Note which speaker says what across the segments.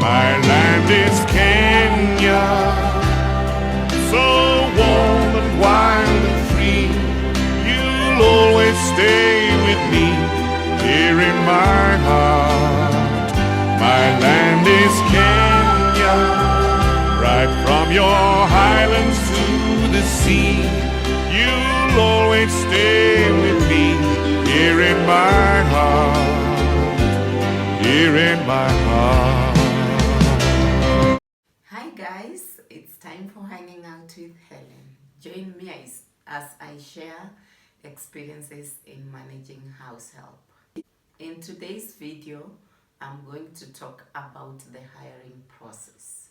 Speaker 1: My land is Kenya, so warm and wild and free. You'll always stay with me here in my heart. My land is Kenya, right from your highlands to the sea. You'll always stay with me here in my heart, here in my heart.
Speaker 2: Hi guys, it's time for hanging out with Helen. Join me as I share experiences in managing house help. In today's video, I'm going to talk about the hiring process.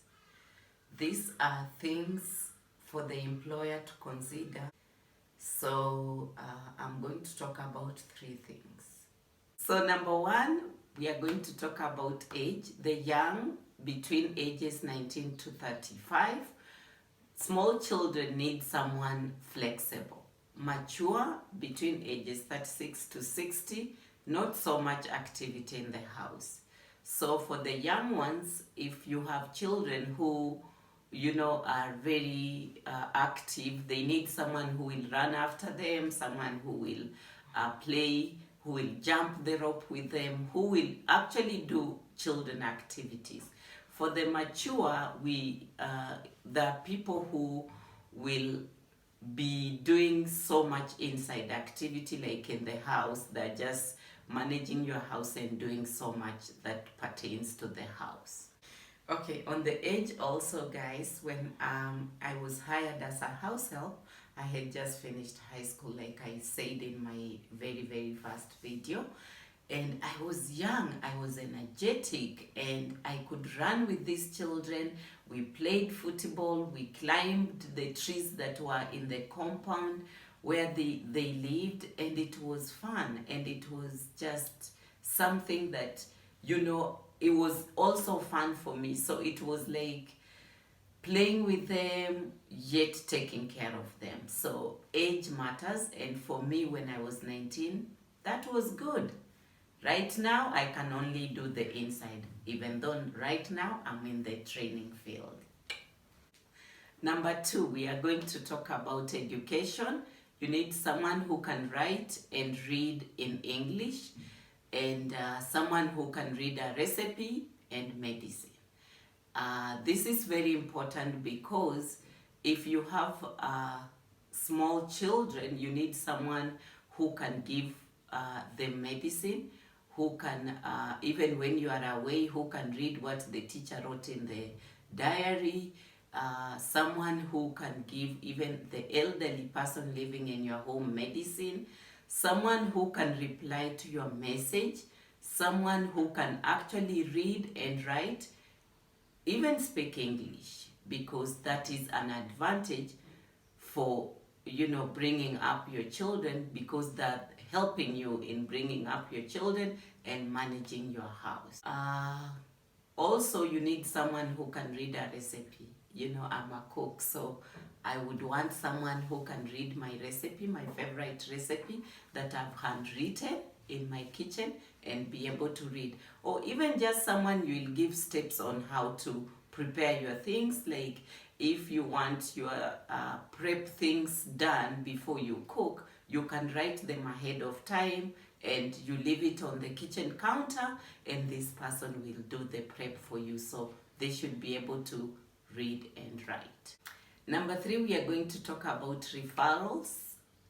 Speaker 2: These are things for the employer to consider. So I'm going to talk about 3 things. So number 1, we are going to talk about age. The young, between ages 19 to 35. Small children need someone flexible. Mature, between ages 36 to 60. Not so much activity in the house. So for the young ones, if you have children who are very active, they need someone who will run after them, someone who will play, who will jump the rope with them, who will actually do children activities. For the mature, there are people who will be doing so much inside activity, like in the house. They're just managing your house and doing so much that pertains to the house. Okay, on the age also, guys, when I was hired as a house help, I had just finished high school, like I said in my very first video. And I was young, I was energetic, and I could run with these children. We played football, we climbed the trees that were in the compound where they lived, and it was fun. And it was just something that, it was also fun for me. So it was like playing with them, yet taking care of them. So age matters, and for me, when I was 19, that was good. Right now, I can only do the inside, even though right now I'm in the training field. Number 2, we are going to talk about education. You need someone who can write and read in English, and someone who can read a recipe and medicine. This is very important because if you have small children, you need someone who can give them medicine, who can, even when you are away, who can read what the teacher wrote in the diary, someone who can give even the elderly person living in your home medicine, someone who can reply to your message, someone who can actually read and write, even speak English, because that is an advantage for bringing up your children, because that helping you in bringing up your children and managing your house. Also, you need someone who can read a recipe. I'm a cook, so I would want someone who can read my recipe, my favorite recipe that I've handwritten in my kitchen, and be able to read. Or even just someone you will give steps on how to prepare your things, like if you want your prep things done before you cook, you can write them ahead of time and you leave it on the kitchen counter, and this person will do the prep for you. So they should be able to read and write. Number 3, we are going to talk about referrals.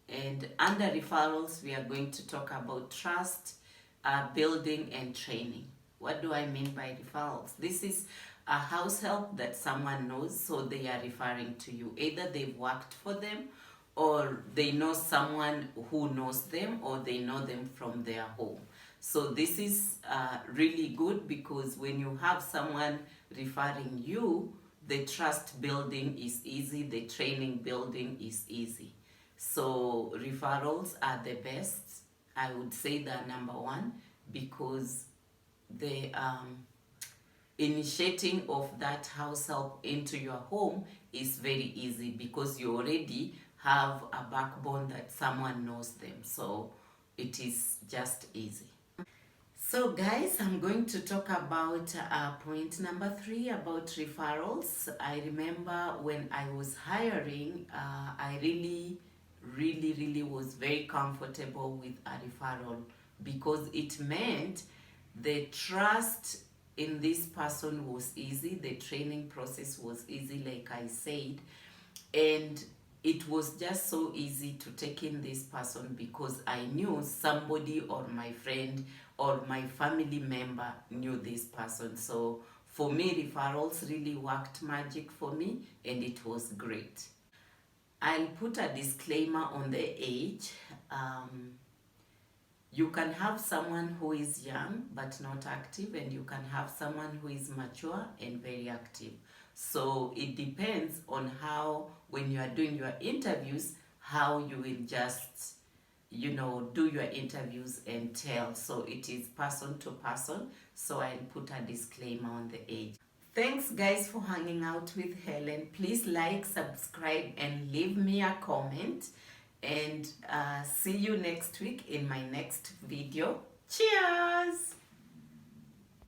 Speaker 2: And under referrals, we are going to talk about trust, building, and training. What do I mean by referrals? This is a house help that someone knows, so they are referring to you. Either they've worked for them, or they know someone who knows them, or they know them from their home. So this is really good, because when you have someone referring you, the trust building is easy, the training building is easy. So referrals are the best. I would say they're number 1, because the initiating of that house help into your home is very easy, because you already have a backbone that someone knows them. So it is just easy. So guys, I'm going to talk about point number 3 about referrals. I remember when I was hiring, I really was very comfortable with a referral because it meant the trust in this person was easy, the training process was easy, like I said, and it was just so easy to take in this person because I knew somebody or my friend or my family member knew this person. So for me, referrals really worked magic for me, and it was great. I'll put a disclaimer on the age. You can have someone who is young but not active, and you can have someone who is mature and very active. So it depends on how, when you are doing your interviews, how you will just, do your interviews and tell. So it is person to person. So I'll put a disclaimer on the age. Thanks guys for hanging out with Helen. Please like, subscribe, and leave me a comment. And see you next week in my next video. Cheers!